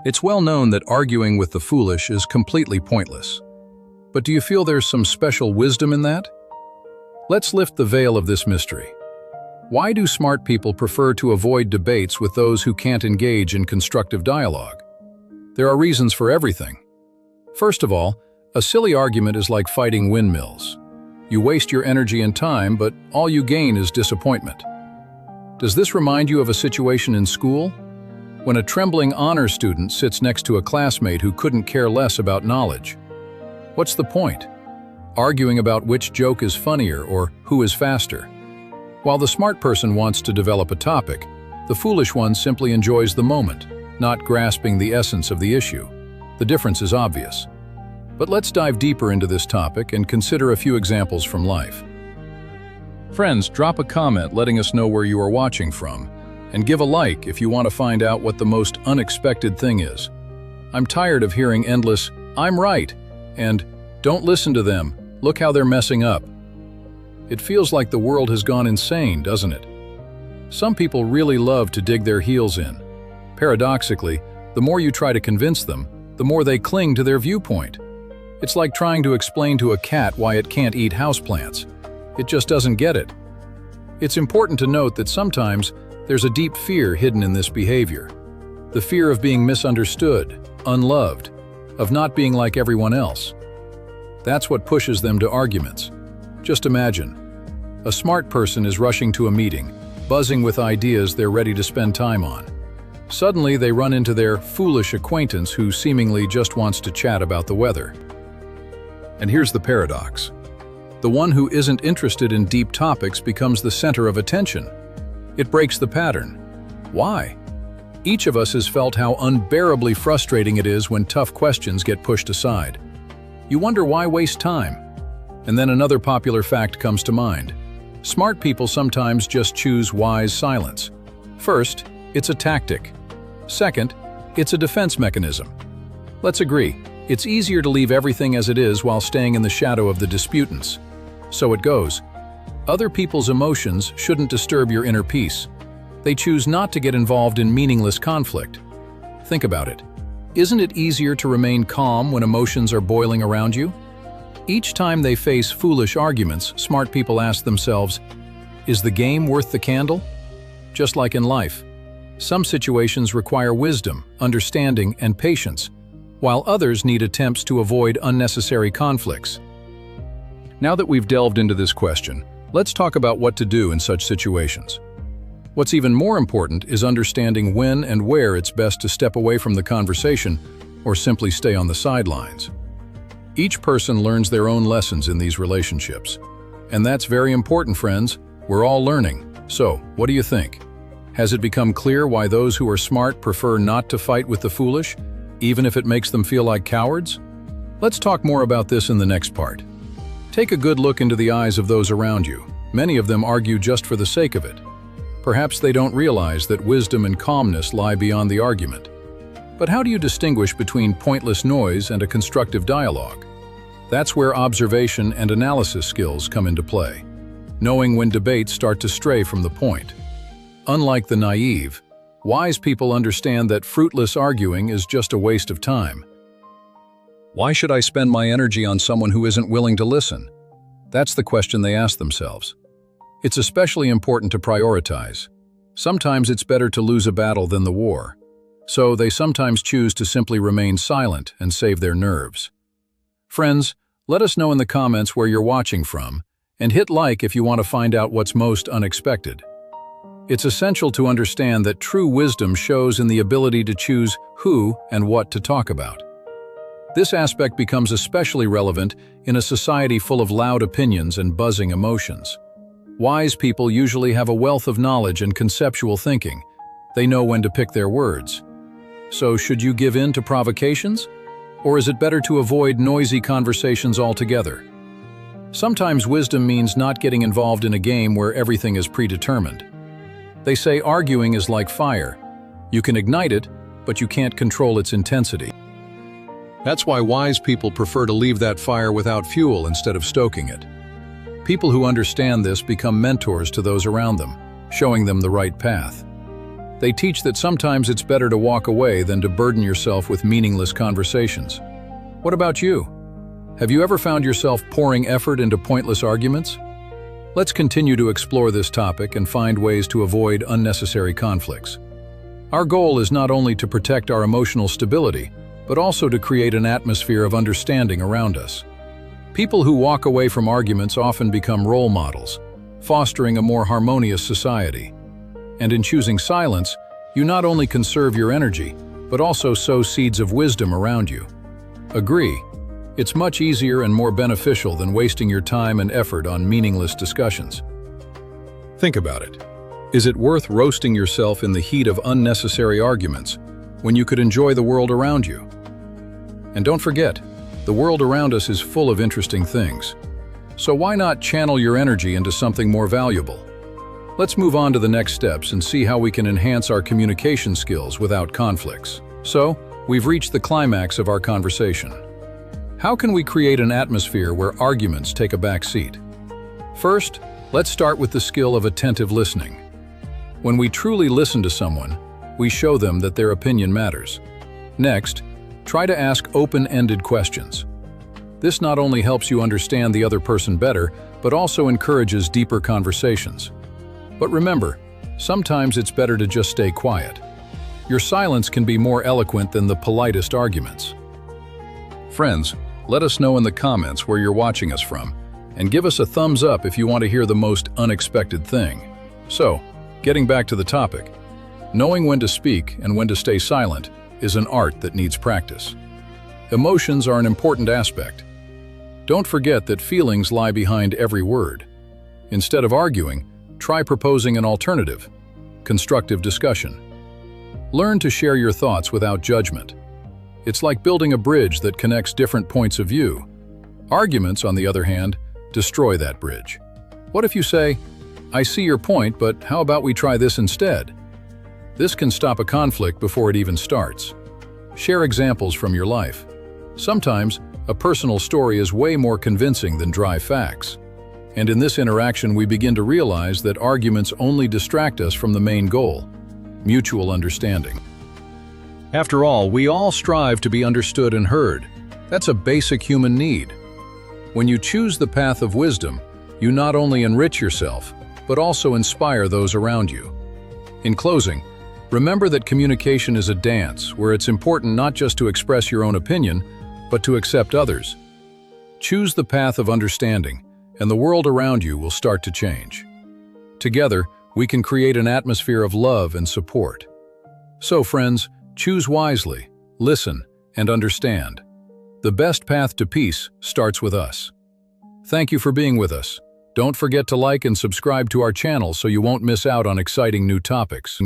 It's well known that arguing with the foolish is completely pointless. But do you feel there's some special wisdom in that? Let's lift the veil of this mystery. Why do smart people prefer to avoid debates with those who can't engage in constructive dialogue? There are reasons for everything. First of all, a silly argument is like fighting windmills. You waste your energy and time, but all you gain is disappointment. Does this remind you of a situation in school? When a trembling honor student sits next to a classmate who couldn't care less about knowledge. What's the point? Arguing about which joke is funnier or who is faster. While the smart person wants to develop a topic, the foolish one simply enjoys the moment, not grasping the essence of the issue. The difference is obvious. But let's dive deeper into this topic and consider a few examples from life. Friends, drop a comment letting us know where you are watching from, and give a like if you want to find out what the most unexpected thing is. I'm tired of hearing endless, "I'm right," and "Don't listen to them, look how they're messing up." It feels like the world has gone insane, doesn't it? Some people really love to dig their heels in. Paradoxically, the more you try to convince them, the more they cling to their viewpoint. It's like trying to explain to a cat why it can't eat houseplants. It just doesn't get it. It's important to note that sometimes there's a deep fear hidden in this behavior. The fear of being misunderstood, unloved, of not being like everyone else. That's what pushes them to arguments. Just imagine, a smart person is rushing to a meeting, buzzing with ideas they're ready to spend time on. Suddenly they run into their foolish acquaintance who seemingly just wants to chat about the weather. And here's the paradox. The one who isn't interested in deep topics becomes the center of attention. It breaks the pattern. Why? Each of us has felt how unbearably frustrating it is when tough questions get pushed aside. You wonder why waste time? And then another popular fact comes to mind. Smart people sometimes just choose wise silence. First, it's a tactic. Second, it's a defense mechanism. Let's agree, it's easier to leave everything as it is while staying in the shadow of the disputants. So it goes. Other people's emotions shouldn't disturb your inner peace. They choose not to get involved in meaningless conflict. Think about it. Isn't it easier to remain calm when emotions are boiling around you? Each time they face foolish arguments, smart people ask themselves, is the game worth the candle? Just like in life, some situations require wisdom, understanding, and patience, while others need attempts to avoid unnecessary conflicts. Now that we've delved into this question, let's talk about what to do in such situations. What's even more important is understanding when and where it's best to step away from the conversation or simply stay on the sidelines. Each person learns their own lessons in these relationships. And that's very important, friends. We're all learning. So, what do you think? Has it become clear why those who are smart prefer not to fight with the foolish, even if it makes them feel like cowards? Let's talk more about this in the next part. Take a good look into the eyes of those around you. Many of them argue just for the sake of it. Perhaps they don't realize that wisdom and calmness lie beyond the argument. But how do you distinguish between pointless noise and a constructive dialogue? That's where observation and analysis skills come into play, knowing when debates start to stray from the point. Unlike the naive, wise people understand that fruitless arguing is just a waste of time. Why should I spend my energy on someone who isn't willing to listen? That's the question they ask themselves. It's especially important to prioritize. Sometimes it's better to lose a battle than the war. So they sometimes choose to simply remain silent and save their nerves. Friends, let us know in the comments where you're watching from, and hit like if you want to find out what's most unexpected. It's essential to understand that true wisdom shows in the ability to choose who and what to talk about. This aspect becomes especially relevant in a society full of loud opinions and buzzing emotions. Wise people usually have a wealth of knowledge and conceptual thinking. They know when to pick their words. So should you give in to provocations? Or is it better to avoid noisy conversations altogether? Sometimes wisdom means not getting involved in a game where everything is predetermined. They say arguing is like fire. You can ignite it, but you can't control its intensity. That's why wise people prefer to leave that fire without fuel instead of stoking it. People who understand this become mentors to those around them, showing them the right path. They teach that sometimes it's better to walk away than to burden yourself with meaningless conversations. What about you? Have you ever found yourself pouring effort into pointless arguments? Let's continue to explore this topic and find ways to avoid unnecessary conflicts. Our goal is not only to protect our emotional stability, but also to create an atmosphere of understanding around us. People who walk away from arguments often become role models, fostering a more harmonious society. And in choosing silence, you not only conserve your energy, but also sow seeds of wisdom around you. Agree, it's much easier and more beneficial than wasting your time and effort on meaningless discussions. Think about it. Is it worth roasting yourself in the heat of unnecessary arguments when you could enjoy the world around you? And don't forget, the world around us is full of interesting things. So why not channel your energy into something more valuable? Let's move on to the next steps and see how we can enhance our communication skills without conflicts. So, we've reached the climax of our conversation. How can we create an atmosphere where arguments take a back seat? First, let's start with the skill of attentive listening. When we truly listen to someone, we show them that their opinion matters. Next, try to ask open-ended questions. This not only helps you understand the other person better, but also encourages deeper conversations. But remember, sometimes it's better to just stay quiet. Your silence can be more eloquent than the politest arguments. Friends, let us know in the comments where you're watching us from, and give us a thumbs up if you want to hear the most unexpected thing. So, getting back to the topic, knowing when to speak and when to stay silent is an art that needs practice. Emotions are an important aspect. Don't forget that feelings lie behind every word. Instead of arguing, try proposing an alternative, constructive discussion. Learn to share your thoughts without judgment. It's like building a bridge that connects different points of view. Arguments, on the other hand, destroy that bridge. What if you say, "I see your point, but how about we try this instead?" This can stop a conflict before it even starts. Share examples from your life. Sometimes, a personal story is way more convincing than dry facts. And in this interaction, we begin to realize that arguments only distract us from the main goal: mutual understanding. After all, we all strive to be understood and heard. That's a basic human need. When you choose the path of wisdom, you not only enrich yourself, but also inspire those around you. In closing, remember that communication is a dance where it's important not just to express your own opinion, but to accept others. Choose the path of understanding, and the world around you will start to change. Together, we can create an atmosphere of love and support. So, friends, choose wisely, listen, and understand. The best path to peace starts with us. Thank you for being with us. Don't forget to like and subscribe to our channel so you won't miss out on exciting new topics.